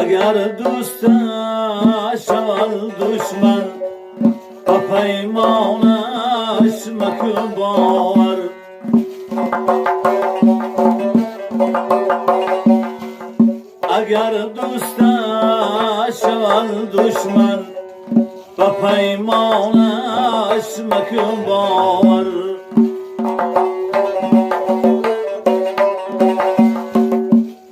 اگر دوست شود دشمن با پیمانش مکن باور. اگر دوست شود دشمن با پیمانش مکن باور.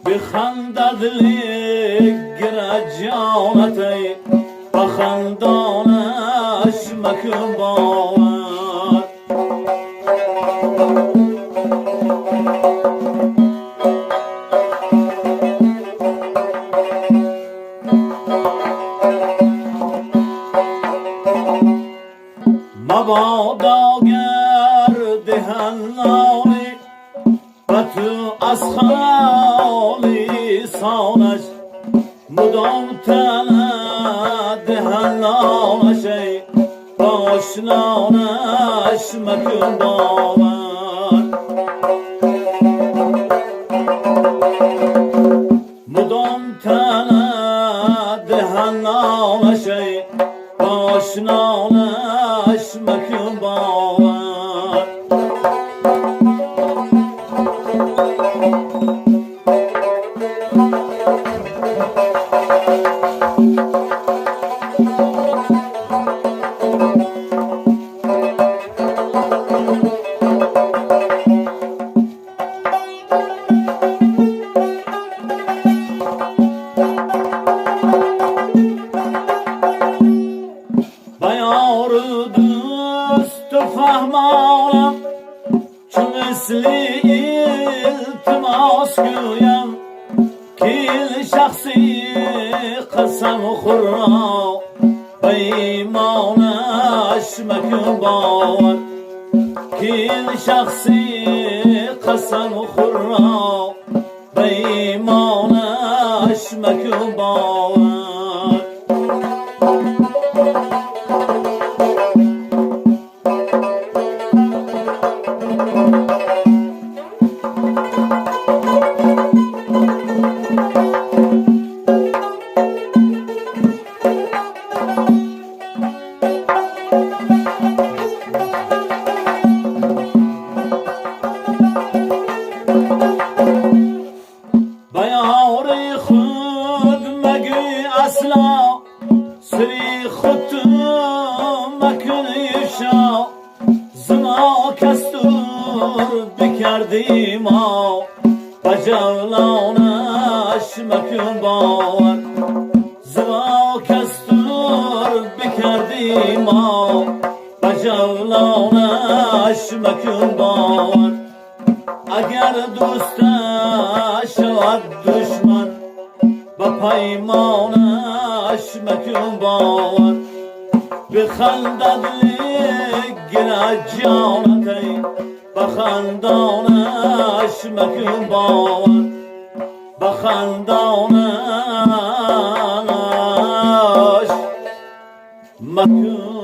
بخندد لگر جانتی با خندانش مکن باور. مبادا گرد حلالی و تو از خالی سانش مدام تند حلالش باشنانش مکن باور. مدام تند حلالش باشنانش مکن باور. بیار دوست و فهمانم چون مثلی التماس گویم که این شخصی قسم خورا به ایمانش مکن باور. که این شخصی قسم خورا به ایمانش مکن باور. بیار خود مگی اصلا سری خود مکن افشا. زما کستور بکردی ما با جولانش مکن باور. زما کستور بکردی ما با جولانش مکن باور. اگر دوست شود دشمن با پیمانش مکن باور. بخندد لگر جانتی با خندانش مکن باور. با خندانش مکن